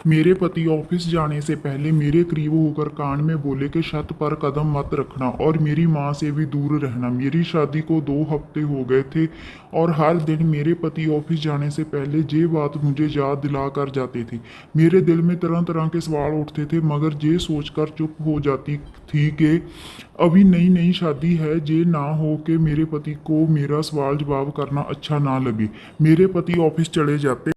मेरे पति ऑफिस जाने से पहले मेरे करीब होकर कान में बोले कि छत पर कदम मत रखना और मेरी माँ से भी दूर रहना। मेरी शादी को 2 हफ्ते हो गए थे और हर दिन मेरे पति ऑफिस जाने से पहले ये बात मुझे याद दिला कर जाते थे। मेरे दिल में तरह तरह के सवाल उठते थे, मगर ये सोचकर चुप हो जाती थी कि अभी नई नई शादी है, ये ना हो कि मेरे पति को मेरा सवाल जवाब करना अच्छा ना लगे। मेरे पति ऑफिस चले जाते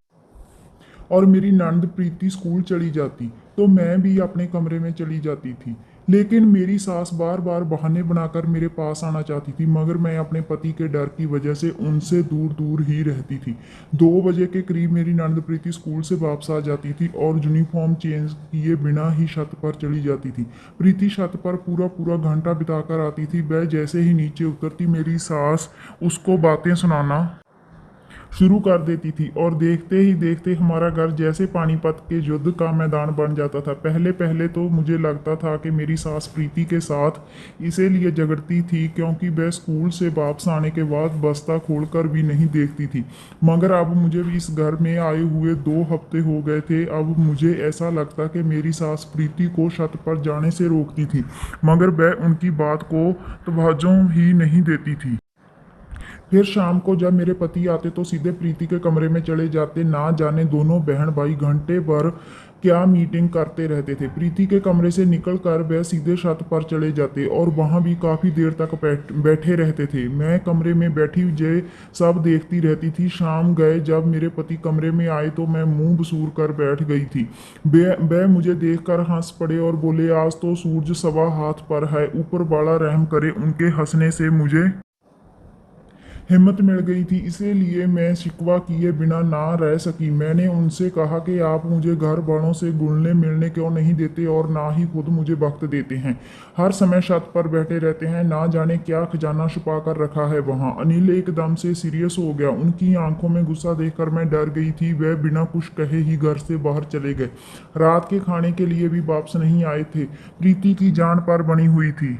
और मेरी नंद प्रीति स्कूल चली जाती तो मैं भी अपने कमरे में चली जाती थी। लेकिन मेरी सास बार बार बहाने बनाकर मेरे पास आना चाहती थी, मगर मैं अपने पति के डर की वजह से उनसे दूर दूर ही रहती थी। 2 बजे के करीब मेरी नंद प्रीति स्कूल से वापस आ जाती थी और यूनिफॉर्म चेंज किए बिना ही छत पर चली जाती थी। प्रीति छत पर पूरा पूरा घंटा बिताकर आती थी। वह जैसे ही नीचे उतरती मेरी सास उसको बातें सुनाना शुरू कर देती थी और देखते ही देखते हमारा घर जैसे पानीपत के युद्ध का मैदान बन जाता था। पहले पहले तो मुझे लगता था कि मेरी सास प्रीति के साथ इसीलिए झगड़ती थी क्योंकि वह स्कूल से वापस आने के बाद बस्ता खोलकर भी नहीं देखती थी। मगर अब मुझे भी इस घर में आए हुए 2 हफ्ते हो गए थे। अब मुझे ऐसा लगता कि मेरी सास प्रीति को छत पर जाने से रोकती थी, मगर वह उनकी बात को तवज्जो ही नहीं देती थी। फिर शाम को जब मेरे पति आते तो सीधे प्रीति के कमरे में चले जाते। ना जाने दोनों बहन भाई घंटे भर क्या मीटिंग करते रहते थे। प्रीति के कमरे से निकलकर वह सीधे छत पर चले जाते और वहां भी काफी देर तक बैठे रहते थे। मैं कमरे में बैठी जे सब देखती रहती थी। शाम गए जब मेरे पति कमरे में आए तो मैं मुंह बसूर कर बैठ गई थी। वह मुझे देखकर हंस पड़े और बोले, आज तो सूरज सवा हाथ पर है, ऊपर वाला रहम करे। उनके हंसने से मुझे हिम्मत मिल गई थी, इसीलिए मैं शिकवा किए बिना ना रह सकी। मैंने उनसे कहा कि आप मुझे घर वालों से घुलने मिलने क्यों नहीं देते और ना ही खुद मुझे वक्त देते हैं। हर समय छत पर बैठे रहते हैं, ना जाने क्या खजाना छुपा कर रखा है वहाँ। अनिल एकदम से सीरियस हो गया। उनकी आंखों में गुस्सा देखकर मैं डर गई थी। वह बिना कुछ कहे ही घर से बाहर चले गए। रात के खाने के लिए भी वापस नहीं आए थे। प्रीति की जान पर बनी हुई थी।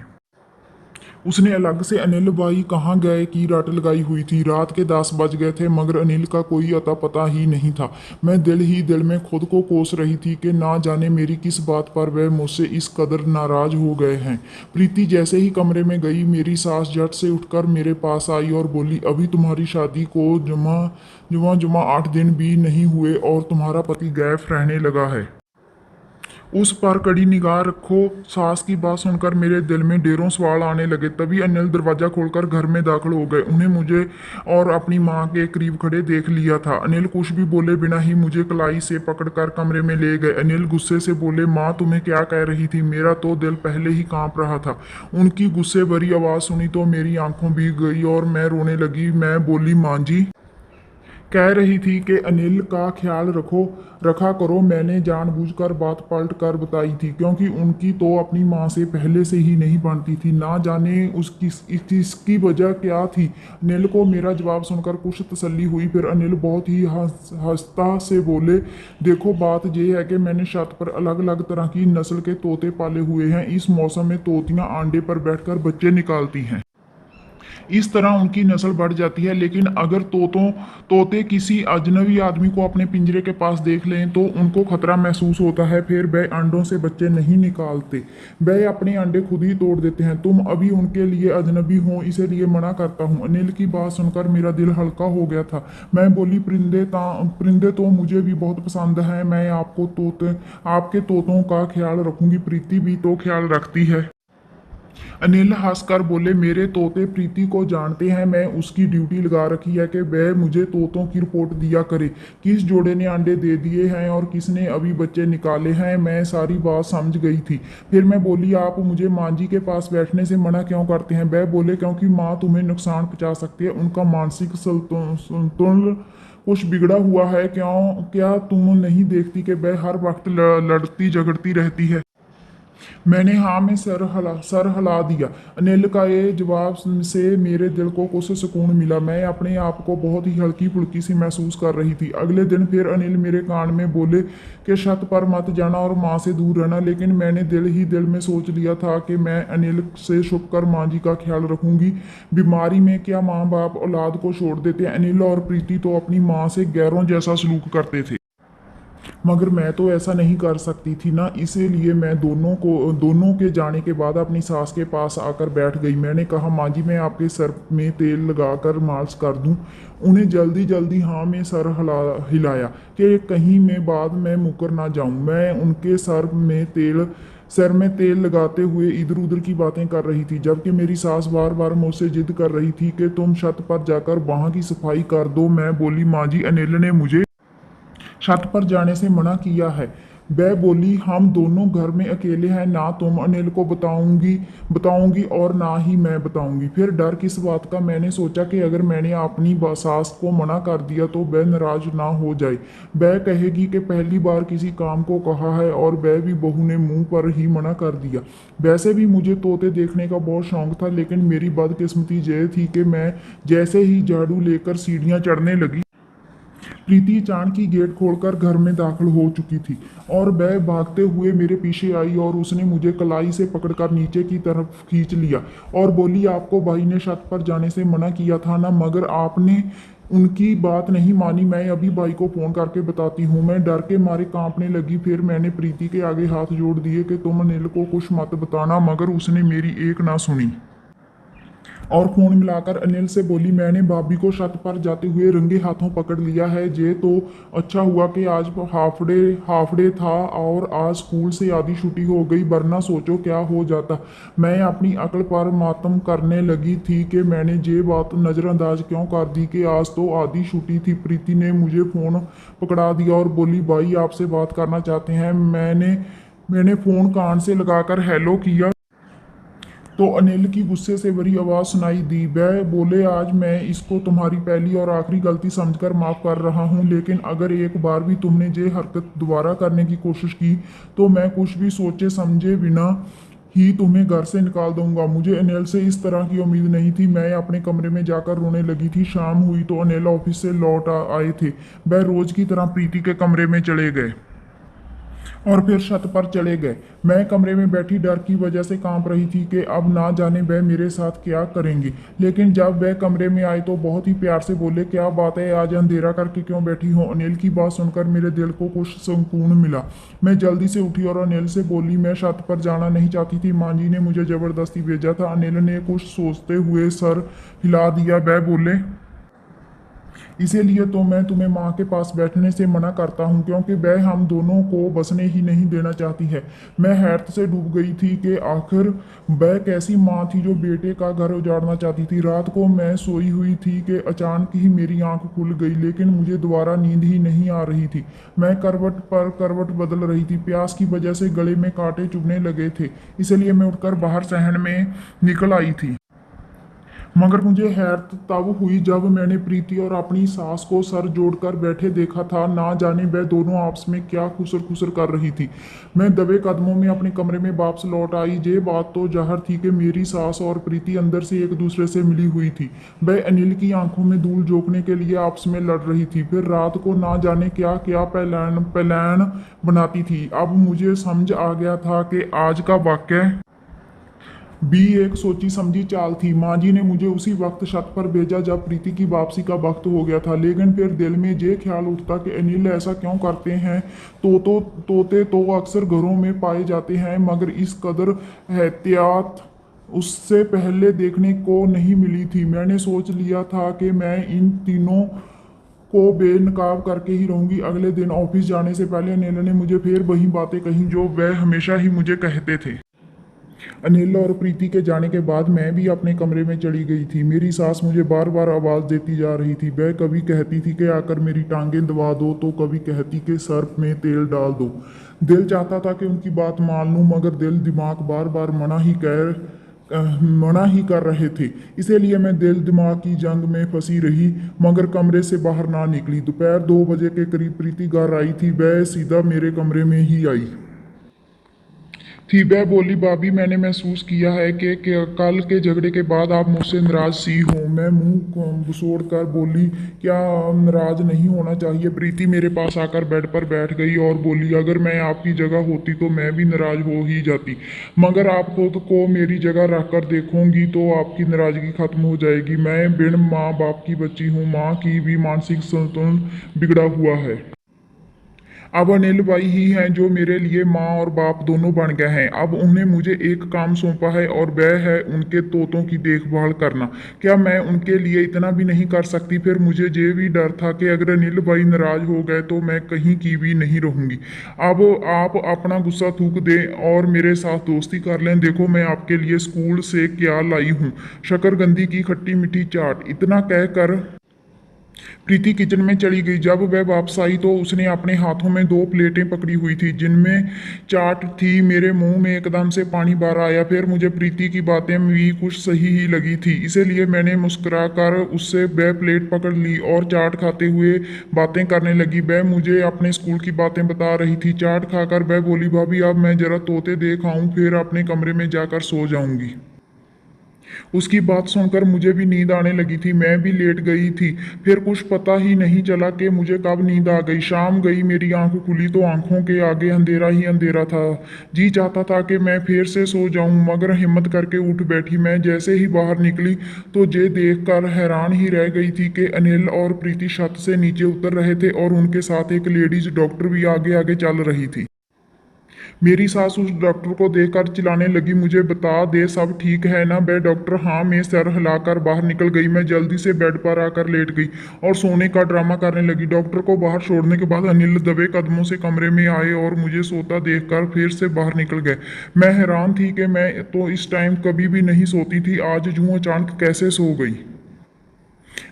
उसने अलग से अनिल भाई कहाँ गए की रट लगाई हुई थी। रात के 10 बज गए थे मगर अनिल का कोई अता पता ही नहीं था। मैं दिल ही दिल में खुद को कोस रही थी कि ना जाने मेरी किस बात पर वह मुझसे इस कदर नाराज हो गए हैं। प्रीति जैसे ही कमरे में गई मेरी सास झट से उठकर मेरे पास आई और बोली, अभी तुम्हारी शादी को जुमा जुमा जुमा 8 दिन भी नहीं हुए और तुम्हारा पति गैफ रहने लगा है। उस पर कड़ी निगाह रखो। सास की बात सुनकर मेरे दिल में ढेरों सवाल आने लगे। तभी अनिल दरवाजा खोलकर घर में दाखिल हो गए। उन्हें मुझे और अपनी माँ के करीब खड़े देख लिया था। अनिल कुछ भी बोले बिना ही मुझे कलाई से पकड़कर कमरे में ले गए। अनिल गुस्से से बोले, माँ तुम्हें क्या कह रही थी? मेरा तो दिल पहले ही कांप रहा था। उनकी गुस्से भरी आवाज़ सुनी तो मेरी आंखों भीग गई और मैं रोने लगी। मैं बोली, माँ जी कह रही थी कि अनिल का ख्याल रखा करो। मैंने जानबूझकर बात पलट कर बताई थी क्योंकि उनकी तो अपनी माँ से पहले से ही नहीं बनती थी। ना जाने उसकी इसकी वजह क्या थी। अनिल को मेरा जवाब सुनकर कुछ तसल्ली हुई। फिर अनिल बहुत ही हंसता से बोले, देखो बात यह है कि मैंने छत पर अलग अलग तरह की नस्ल के तोते पाले हुए हैं। इस मौसम में तोतियां अंडे पर बैठकर बच्चे निकालती हैं। इस तरह उनकी नस्ल बढ़ जाती है। लेकिन अगर तोते किसी अजनबी आदमी को अपने पिंजरे के पास देख लें तो उनको खतरा महसूस होता है। फिर वह अंडों से बच्चे नहीं निकालते, वह अपने अंडे खुद ही तोड़ देते हैं। तुम अभी उनके लिए अजनबी हो, इसीलिए मना करता हूँ। अनिल की बात सुनकर मेरा दिल हल्का हो गया था। मैं बोली, परिंदे तो मुझे भी बहुत पसंद हैं। मैं आपके तोतों का ख्याल रखूंगी। प्रीति भी तो ख्याल रखती है। अनिल हंसकर बोले, मेरे तोते प्रीति को जानते हैं। मैं उसकी ड्यूटी लगा रखी है कि वह मुझे तोतों की रिपोर्ट दिया करे, किस जोड़े ने अंडे दे दिए हैं और किसने अभी बच्चे निकाले हैं। मैं सारी बात समझ गई थी। फिर मैं बोली, आप मुझे माँ जी के पास बैठने से मना क्यों करते हैं? वह बोले, क्योंकि माँ तुम्हें नुकसान पहुंचा सकती है। उनका मानसिक संतुलन कुछ बिगड़ा हुआ है। क्या तुम नहीं देखती कि वह हर वक्त लड़ती झगड़ती रहती है? मैंने हाँ में सर हिला दिया। अनिल का ये जवाब से मेरे दिल को कुछ सुकून मिला। मैं अपने आप को बहुत ही हल्की फुल्की सी महसूस कर रही थी। अगले दिन फिर अनिल मेरे कान में बोले कि छत पर मत जाना और माँ से दूर रहना। लेकिन मैंने दिल ही दिल में सोच लिया था कि मैं अनिल से छुप कर माँ जी का ख्याल रखूंगी। बीमारी में क्या माँ बाप औलाद को छोड़ देते? अनिल और प्रीति तो अपनी माँ से गैरों जैसा सलूक करते थे। मगर मैं तो ऐसा नहीं कर सकती थी ना, इसीलिए मैं दोनों के जाने के बाद अपनी सास के पास आकर बैठ गई। मैंने कहा, माँ जी मैं आपके सर में तेल लगाकर मालिश कर दूं? उन्हें जल्दी जल्दी हाँ में सर हिलाया कि कहीं मैं बाद में मुकर ना जाऊं। मैं उनके सर में तेल लगाते हुए इधर उधर की बातें कर रही थी, जबकि मेरी सास बार बार मुझसे जिद कर रही थी कि तुम छत पर जाकर वहां की सफाई कर दो। मैं बोली, माँ जी अनिल ने मुझे छत पर जाने से मना किया है। वह बोली, हम दोनों घर में अकेले हैं, ना तुम अनिल को बताऊंगी और ना ही मैं बताऊंगी। फिर डर किस बात का? मैंने सोचा कि अगर मैंने अपनी सास को मना कर दिया तो वह नाराज ना हो जाए। वह कहेगी कि पहली बार किसी काम को कहा है और वह भी बहू ने मुंह पर ही मना कर दिया। वैसे भी मुझे तोते देखने का बहुत शौक था, लेकिन मेरी बदकिस्मती यह थी कि मैं जैसे ही झाड़ू लेकर सीढ़ियां चढ़ने लगी, प्रीति अचानक ही गेट खोलकर घर में दाखिल हो चुकी थी और वह भागते हुए मेरे पीछे आई और उसने मुझे कलाई से पकड़कर नीचे की तरफ खींच लिया और बोली, आपको भाई ने छत पर जाने से मना किया था ना, मगर आपने उनकी बात नहीं मानी। मैं अभी भाई को फोन करके बताती हूँ। मैं डर के मारे कांपने लगी। फिर मैंने प्रीति के आगे हाथ जोड़ दिए कि तुम अनिल को कुछ मत बताना, मगर उसने मेरी एक ना सुनी और फोन मिलाकर अनिल से बोली, मैंने भाभी को छत पर जाते हुए रंगे हाथों पकड़ लिया है। ये तो अच्छा हुआ कि आज हाफ डे था और आज स्कूल से आधी छुट्टी हो गई, वरना सोचो क्या हो जाता। मैं अपनी अकल पर मातम करने लगी थी कि मैंने ये बात नज़रअंदाज क्यों कर दी कि आज तो आधी छुट्टी थी। प्रीति ने मुझे फ़ोन पकड़ा दिया और बोली, भाई आपसे बात करना चाहते हैं। मैंने फ़ोन कान से लगाकर हेलो किया तो अनिल की गुस्से से भरी आवाज सुनाई दी। वह बोले, आज मैं इसको तुम्हारी पहली और आखिरी गलती समझकर माफ कर रहा हूं, लेकिन अगर एक बार भी तुमने ये हरकत दोबारा करने की कोशिश की तो मैं कुछ भी सोचे समझे बिना ही तुम्हें घर से निकाल दूंगा। मुझे अनिल से इस तरह की उम्मीद नहीं थी। मैं अपने कमरे में जाकर रोने लगी थी। शाम हुई तो अनिल ऑफिस से लौट आए थे। वह रोज की तरह प्रीति के कमरे में चले गए और फिर छत पर चले गए। मैं कमरे में बैठी डर की वजह से कांप रही थी कि अब ना जाने वह मेरे साथ क्या करेंगी। लेकिन जब वह कमरे में आए तो बहुत ही प्यार से बोले, क्या बात है, आज अंधेरा करके क्यों बैठी हो? अनिल की बात सुनकर मेरे दिल को कुछ सुकून मिला। मैं जल्दी से उठी और अनिल से बोली, मैं छत पर जाना नहीं चाहती थी, माँ जी ने मुझे जबरदस्ती भेजा था। अनिल ने कुछ सोचते हुए सर हिला दिया। वह बोले, इसीलिए तो मैं तुम्हें माँ के पास बैठने से मना करता हूँ, क्योंकि वह हम दोनों को बसने ही नहीं देना चाहती है। मैं हैरत से डूब गई थी कि आखिर वह कैसी माँ थी जो बेटे का घर उजाड़ना चाहती थी। रात को मैं सोई हुई थी कि अचानक ही मेरी आंख खुल गई, लेकिन मुझे दोबारा नींद ही नहीं आ रही थी। मैं करवट पर करवट बदल रही थी। प्यास की वजह से गले में कांटे चुभने लगे थे, इसलिए मैं उठकर बाहर सहन में निकल आई थी। मगर मुझे हैरत तब हुई जब मैंने प्रीति और अपनी सास को सर जोड़कर बैठे देखा था। ना जाने वह दोनों आपस में क्या खुसर खुसर कर रही थी। मैं दबे कदमों में अपने कमरे में वापस लौट आई। ये बात तो जाहिर थी कि मेरी सास और प्रीति अंदर से एक दूसरे से मिली हुई थी। वह अनिल की आंखों में धूल झोंकने के लिए आपस में लड़ रही थी, फिर रात को ना जाने क्या क्या प्लान प्लान बनाती थी। अब मुझे समझ आ गया था कि आज का वाक्य भी एक सोची समझी चाल थी। माँ जी ने मुझे उसी वक्त छत पर भेजा जब प्रीति की वापसी का वक्त हो गया था, लेकिन फिर दिल में ये ख्याल उठता कि अनिल ऐसा क्यों करते हैं। तोते तो अक्सर घरों में पाए जाते हैं, मगर इस कदर एहतियात उससे पहले देखने को नहीं मिली थी। मैंने सोच लिया था कि मैं इन तीनों को बेनकाब करके ही रहूंगी। अगले दिन ऑफिस जाने से पहले अनिल ने मुझे फिर वही बातें कही जो वह हमेशा ही मुझे कहते थे। अनिल और प्रीति के जाने के बाद मैं भी अपने कमरे में चली गई थी। मेरी सास मुझे बार बार आवाज़ देती जा रही थी। वह कभी कहती थी कि आकर मेरी टांगें दबा दो, तो कभी कहती कि सर में तेल डाल दो। दिल चाहता था कि उनकी बात मान लूं, मगर दिल दिमाग बार बार मना ही कर रहे थे। इसीलिए मैं दिल दिमाग की जंग में फंसी रही, मगर कमरे से बाहर ना निकली। दोपहर 2 बजे के करीब प्रीति घर आई थी। वह सीधा मेरे कमरे में ही आई थी। वह बोली, भाभी मैंने महसूस किया है कि कल के झगड़े के बाद आप मुझसे नाराज सी हो। मैं मुंह घुसोड़ कर बोली, क्या नाराज नहीं होना चाहिए? प्रीति मेरे पास आकर बेड पर बैठ गई और बोली, अगर मैं आपकी जगह होती तो मैं भी नाराज हो ही जाती, मगर आप खुद को मेरी जगह रख कर देखूंगी तो आपकी नाराजगी खत्म हो जाएगी। मैं बिन माँ बाप की बच्ची हूँ। माँ की भी मानसिक संतुलन बिगड़ा हुआ है। अब अनिल भाई ही हैं जो मेरे लिए माँ और बाप दोनों बन गए हैं। अब उन्हें मुझे एक काम सौंपा है और वह है उनके तोतों की देखभाल करना। क्या मैं उनके लिए इतना भी नहीं कर सकती? फिर मुझे ये भी डर था कि अगर अनिल भाई नाराज हो गए तो मैं कहीं की भी नहीं रहूंगी। अब आप अपना गुस्सा थूक दें और मेरे साथ दोस्ती कर लें। देखो मैं आपके लिए स्कूल से क्या लाई हूँ, शकरकंदी की खट्टी मीठी चाट। इतना कहकर प्रीति किचन में चली गई। जब वह वापस आई तो उसने अपने हाथों में दो प्लेटें पकड़ी हुई थी जिनमें चाट थी। मेरे मुंह में एकदम से पानी बाहर आया। फिर मुझे प्रीति की बातें भी कुछ सही ही लगी थी, इसीलिए मैंने मुस्कुराकर उससे वह प्लेट पकड़ ली और चाट खाते हुए बातें करने लगी। वह मुझे अपने स्कूल की बातें बता रही थी। चाट खाकर वह बोली, भाभी अब मैं जरा तोते देख आऊं, फिर अपने कमरे में जाकर सो जाऊंगी। उसकी बात सुनकर मुझे भी नींद आने लगी थी। मैं भी लेट गई थी। फिर कुछ पता ही नहीं चला कि मुझे कब नींद आ गई। शाम गई, मेरी आंख खुली तो आंखों के आगे अंधेरा ही अंधेरा था। जी चाहता था कि मैं फिर से सो जाऊं, मगर हिम्मत करके उठ बैठी। मैं जैसे ही बाहर निकली तो ये देखकर हैरान ही रह गई थी कि अनिल और प्रीति छत से नीचे उतर रहे थे और उनके साथ एक लेडीज डॉक्टर भी आगे आगे चल रही थी। मेरी सास उस डॉक्टर को देखकर चिल्लाने लगी, मुझे बता दे सब ठीक है ना? वह डॉक्टर हाँ में सर हिलाकर बाहर निकल गई। मैं जल्दी से बेड पर आकर लेट गई और सोने का ड्रामा करने लगी। डॉक्टर को बाहर छोड़ने के बाद अनिल दबे कदमों से कमरे में आए और मुझे सोता देखकर फिर से बाहर निकल गए। मैं हैरान थी कि मैं तो इस टाइम कभी भी नहीं सोती थी, आज यूं अचानक कैसे सो गई।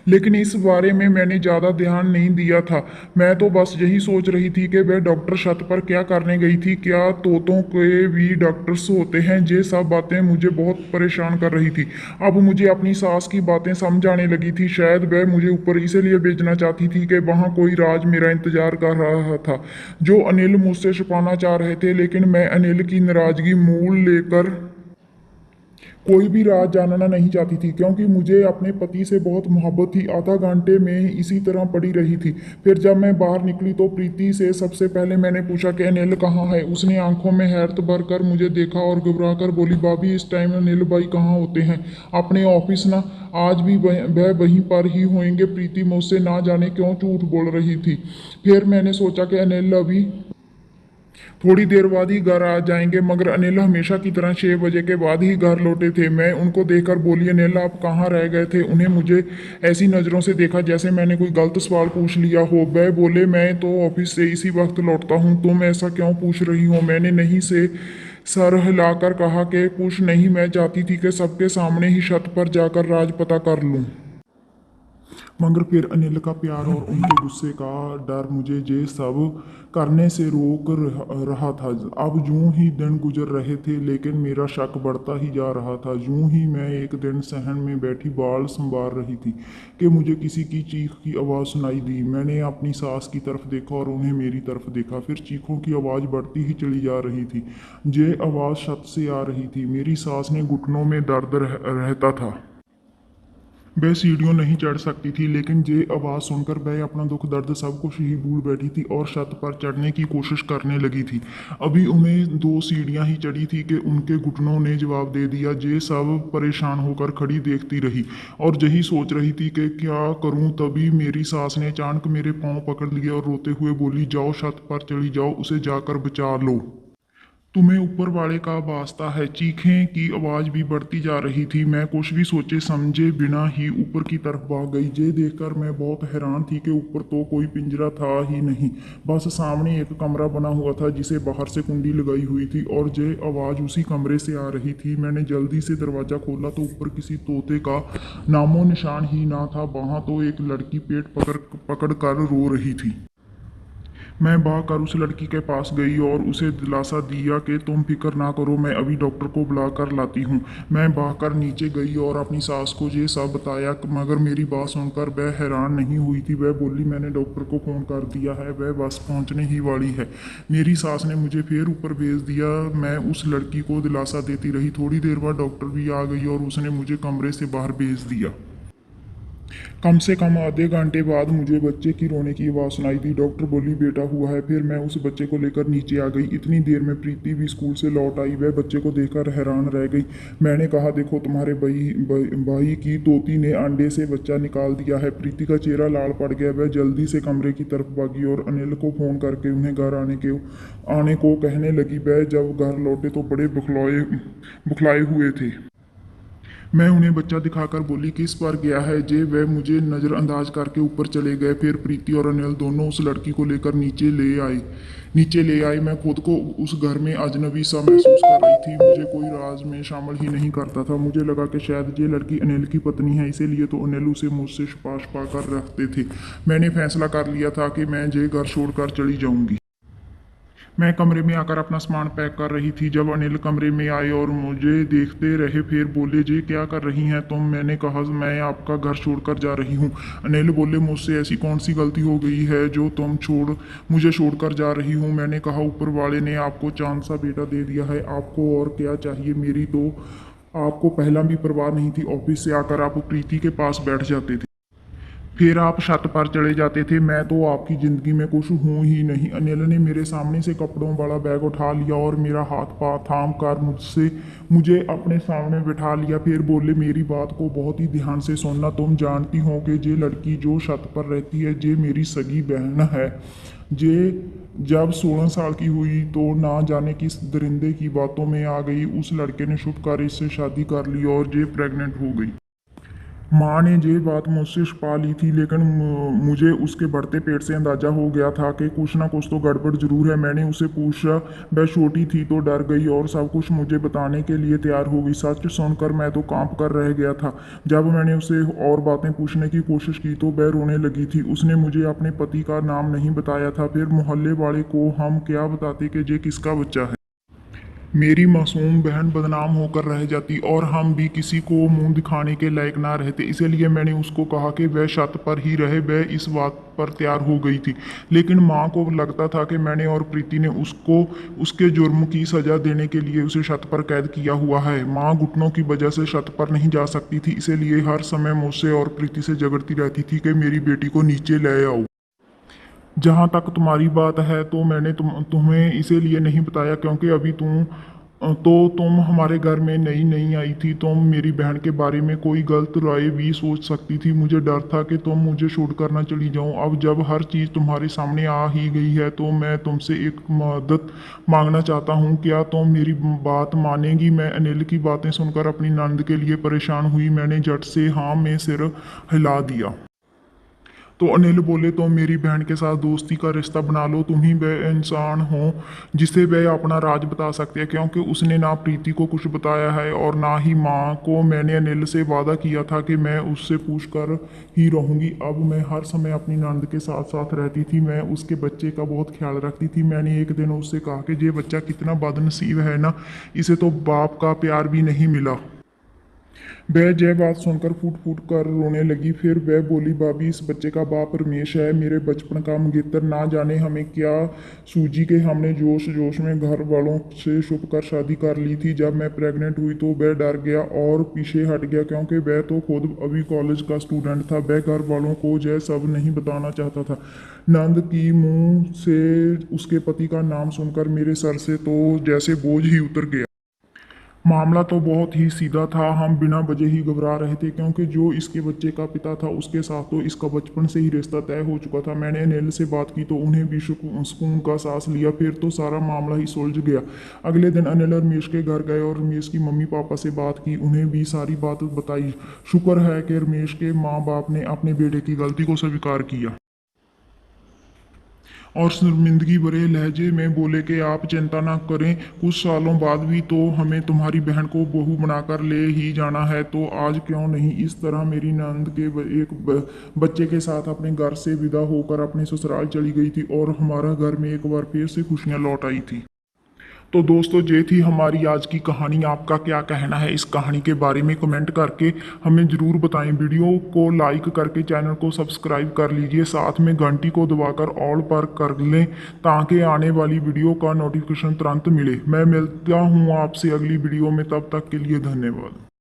लेकिन इस बारे में मैंने ज़्यादा ध्यान नहीं दिया था। मैं तो बस यही सोच रही थी कि वह डॉक्टर छत पर क्या करने गई थी। क्या तोतों के भी डॉक्टर्स होते हैं? ये सब बातें मुझे बहुत परेशान कर रही थी। अब मुझे अपनी सास की बातें समझ आने लगी थी। शायद वह मुझे ऊपर इसीलिए भेजना चाहती थी कि वहाँ कोई राज मेरा इंतजार कर रहा था जो अनिल मुझसे छुपाना चाह रहे थे। लेकिन मैं अनिल की नाराजगी मूल लेकर कोई भी राज जानना नहीं चाहती थी, क्योंकि मुझे अपने पति से बहुत मोहब्बत थी। आधा घंटे में इसी तरह पड़ी रही थी। फिर जब मैं बाहर निकली तो प्रीति से सबसे पहले मैंने पूछा कि अनिल कहाँ है। उसने आंखों में हैरत भर कर मुझे देखा और घबरा कर बोली, भाभी इस टाइम अनिल भाई कहाँ होते हैं? अपने ऑफिस ना। आज भी वह वहीं पर ही होंगे। प्रीति मुझसे ना जाने क्यों झूठ बोल रही थी। फिर मैंने सोचा कि अनिल अभी थोड़ी देर बाद ही घर आ जाएंगे, मगर अनिल हमेशा की तरह 6 बजे के बाद ही घर लौटे थे। मैं उनको देखकर बोली, अनिल आप कहाँ रह गए थे? उन्हें मुझे ऐसी नज़रों से देखा जैसे मैंने कोई गलत सवाल पूछ लिया हो। वह बोले, मैं तो ऑफिस से इसी वक्त लौटता हूँ, तुम ऐसा क्यों पूछ रही हो? मैंने नहीं से सर हिलाकर कहा कि कुछ नहीं, मैं चाहती थी कि सबके सामने ही छत पर जाकर राज पता कर लूँ। मगर फिर अनिल का प्यार और उनके गुस्से का डर मुझे ये सब करने से रोक रहा था। अब यूं ही दिन गुजर रहे थे, लेकिन मेरा शक बढ़ता ही जा रहा था। यूं ही मैं एक दिन सहन में बैठी बाल संवार रही थी कि मुझे किसी की चीख की आवाज़ सुनाई दी। मैंने अपनी सास की तरफ देखा और उन्हें मेरी तरफ देखा। फिर चीखों की आवाज़ बढ़ती ही चली जा रही थी। ये आवाज़ छत से आ रही थी। मेरी सास ने घुटनों में दर्द रहता था। वह सीढ़ियों नहीं चढ़ सकती थी, लेकिन ये आवाज़ सुनकर वह अपना दुख दर्द सब कुछ ही भूल बैठी थी और छत पर चढ़ने की कोशिश करने लगी थी। अभी उन्हें 2 सीढ़ियां ही चढ़ी थी कि उनके घुटनों ने जवाब दे दिया। ये सब परेशान होकर खड़ी देखती रही और यही सोच रही थी कि क्या करूं। तभी मेरी सास ने अचानक मेरे पांव पकड़ लिए और रोते हुए बोली, जाओ छत पर चली जाओ, उसे जाकर बचा लो। तुम्हें ऊपर वाले का वास्ता है। चीखें की आवाज भी बढ़ती जा रही थी। मैं कुछ भी सोचे समझे बिना ही ऊपर की तरफ भाग गई। ये देखकर मैं बहुत हैरान थी कि ऊपर तो कोई पिंजरा था ही नहीं, बस सामने एक कमरा बना हुआ था जिसे बाहर से कुंडी लगाई हुई थी और ये आवाज उसी कमरे से आ रही थी। मैंने जल्दी से दरवाजा खोला तो ऊपर किसी तोते का नामो निशान ही ना था। वहां तो एक लड़की पेट पकड़ पकड़ कर रो रही थी। मैं भागकर उस लड़की के पास गई और उसे दिलासा दिया कि तुम फिक्र ना करो, मैं अभी डॉक्टर को बुला कर लाती हूँ। मैं भागकर नीचे गई और अपनी सास को ये सब बताया, मगर मेरी बात सुनकर वह हैरान नहीं हुई थी। वह बोली, मैंने डॉक्टर को फ़ोन कर दिया है, वह बस पहुँचने ही वाली है। मेरी सास ने मुझे फिर ऊपर भेज दिया। मैं उस लड़की को दिलासा देती रही। थोड़ी देर बाद डॉक्टर भी आ गई और उसने मुझे कमरे से बाहर भेज दिया। कम से कम आधे घंटे बाद मुझे बच्चे की रोने की आवाज़ सुनाई दी। डॉक्टर बोली बेटा हुआ है। फिर मैं उस बच्चे को लेकर नीचे आ गई। इतनी देर में प्रीति भी स्कूल से लौट आई। वह बच्चे को देखकर हैरान रह गई। मैंने कहा देखो तुम्हारे भाई की तोती ने अंडे से बच्चा निकाल दिया है। प्रीति का चेहरा लाल पड़ गया। वह जल्दी से कमरे की तरफ भागी और अनिल को फ़ोन करके उन्हें घर आने को कहने लगी। वह जब घर लौटे तो बड़े बुखलाए हुए थे। मैं उन्हें बच्चा दिखाकर बोली किस पर गया है जे। वह मुझे नज़रअंदाज करके ऊपर चले गए। फिर प्रीति और अनिल दोनों उस लड़की को लेकर नीचे ले आए। मैं खुद को उस घर में अजनबी सा महसूस कर रही थी। मुझे कोई राज में शामिल ही नहीं करता था। मुझे लगा कि शायद ये लड़की अनिल की पत्नी है, इसीलिए तो अनिल उसे मुझसे छुपा कर रखते थे। मैंने फैसला कर लिया था कि मैं ये घर छोड़कर चली जाऊंगी। मैं कमरे में आकर अपना सामान पैक कर रही थी जब अनिल कमरे में आए और मुझे देखते रहे। फिर बोले जी क्या कर रही हैं तुम। मैंने कहा मैं आपका घर छोड़कर जा रही हूँ। अनिल बोले मुझसे ऐसी कौन सी गलती हो गई है जो तुम मुझे छोड़कर जा रही हूँ। मैंने कहा ऊपर वाले ने आपको चांद सा बेटा दे दिया है, आपको और क्या चाहिए। मेरी तो आपको पहला भी परवाह नहीं थी। ऑफिस से आकर आप प्रीति के पास बैठ जाते थे, फिर आप छत पर चले जाते थे। मैं तो आपकी ज़िंदगी में कुछ हूँ ही नहीं। अनिल ने मेरे सामने से कपड़ों वाला बैग उठा लिया और मेरा हाथ पा थाम कर मुझे अपने सामने बिठा लिया। फिर बोले मेरी बात को बहुत ही ध्यान से सुनना। तुम जानती हो कि ये लड़की जो छत पर रहती है ये मेरी सगी बहन है। ये जब 16 साल की हुई तो ना जाने किस दरिंदे की बातों में आ गई। उस लड़के ने शुभ कार्य से शादी कर ली और ये प्रेग्नेंट हो गई। माँ ने ये बात मुझसे छुपा ली थी, लेकिन मुझे उसके बढ़ते पेट से अंदाजा हो गया था कि कुछ ना कुछ तो गड़बड़ जरूर है। मैंने उसे पूछा, वह छोटी थी तो डर गई और सब कुछ मुझे बताने के लिए तैयार हो गई। सच सुनकर मैं तो कांप कर रह गया था। जब मैंने उसे और बातें पूछने की कोशिश की तो वह रोने लगी थी। उसने मुझे अपने पति का नाम नहीं बताया था। फिर मोहल्ले वाले को हम क्या बताते कि ये किसका बच्चा है। मेरी मासूम बहन बदनाम होकर रह जाती और हम भी किसी को मुंह दिखाने के लायक ना रहते। इसीलिए मैंने उसको कहा कि वह छत पर ही रहे। वह इस बात पर तैयार हो गई थी, लेकिन माँ को लगता था कि मैंने और प्रीति ने उसको उसके जुर्म की सजा देने के लिए उसे छत पर कैद किया हुआ है। माँ घुटनों की वजह से छत पर नहीं जा सकती थी, इसीलिए हर समय मुझसे और प्रीति से झगड़ती रहती थी कि मेरी बेटी को नीचे ले आओ। जहाँ तक तुम्हारी बात है तो मैंने तुम्हें इसीलिए नहीं बताया क्योंकि अभी तुम हमारे घर में नई नई आई थी। तुम मेरी बहन के बारे में कोई गलत राय भी सोच सकती थी। मुझे डर था कि तुम मुझे छोड़कर ना चली जाओ। अब जब हर चीज़ तुम्हारे सामने आ ही गई है तो मैं तुमसे एक मदद मांगना चाहता हूँ। क्या तुम मेरी बात मानेगी। मैं अनिल की बातें सुनकर अपनी नंद के लिए परेशान हुई। मैंने झट से हाँ में सिर हिला दिया। तो अनिल बोले तुम मेरी बहन के साथ दोस्ती का रिश्ता बना लो। तुम ही वह इंसान हो जिसे वह अपना राज बता सकते हैं, क्योंकि उसने ना प्रीति को कुछ बताया है और ना ही माँ को। मैंने अनिल से वादा किया था कि मैं उससे पूछ कर ही रहूँगी। अब मैं हर समय अपनी नंद के साथ साथ रहती थी। मैं उसके बच्चे का बहुत ख्याल रखती थी। मैंने एक दिन उससे कहा कि ये बच्चा कितना बदनसीब है ना, इसे तो बाप का प्यार भी नहीं मिला। वह जय बात सुनकर फूट फूट कर रोने लगी। फिर वह बोली भाभी इस बच्चे का बाप रमेश है, मेरे बचपन का मंगेतर। ना जाने हमें क्या सूझी कि हमने जोश जोश में घर वालों से छुप कर शादी कर ली थी। जब मैं प्रेग्नेंट हुई तो वह डर गया और पीछे हट गया, क्योंकि वह तो खुद अभी कॉलेज का स्टूडेंट था। वह घर वालों को जय सब नहीं बताना चाहता था। नंद की मुंह से उसके पति का नाम सुनकर मेरे सर से तो जैसे बोझ ही उतर गया। मामला तो बहुत ही सीधा था। हम बिना वजह ही घबरा रहे थे, क्योंकि जो इसके बच्चे का पिता था उसके साथ तो इसका बचपन से ही रिश्ता तय हो चुका था। मैंने अनिल से बात की तो उन्हें भी सुकून का सांस लिया। फिर तो सारा मामला ही सुलझ गया। अगले दिन अनिल रमेश के घर गए और रमेश की मम्मी पापा से बात की। उन्हें भी सारी बात बताई। शुक्र है कि रमेश के माँ बाप ने अपने बेटे की गलती को स्वीकार किया और शर्मिंदगी भरे लहजे में बोले कि आप चिंता ना करें, कुछ सालों बाद भी तो हमें तुम्हारी बहन को बहू बनाकर ले ही जाना है, तो आज क्यों नहीं। इस तरह मेरी नंद के बच्चे के साथ अपने घर से विदा होकर अपने ससुराल चली गई थी और हमारा घर में एक बार फिर से खुशियां लौट आई थी। तो दोस्तों ये थी हमारी आज की कहानी। आपका क्या कहना है इस कहानी के बारे में कमेंट करके हमें ज़रूर बताएं। वीडियो को लाइक करके चैनल को सब्सक्राइब कर लीजिए, साथ में घंटी को दबाकर ऑल पर कर लें ताकि आने वाली वीडियो का नोटिफिकेशन तुरंत मिले। मैं मिलता हूँ आपसे अगली वीडियो में, तब तक के लिए धन्यवाद।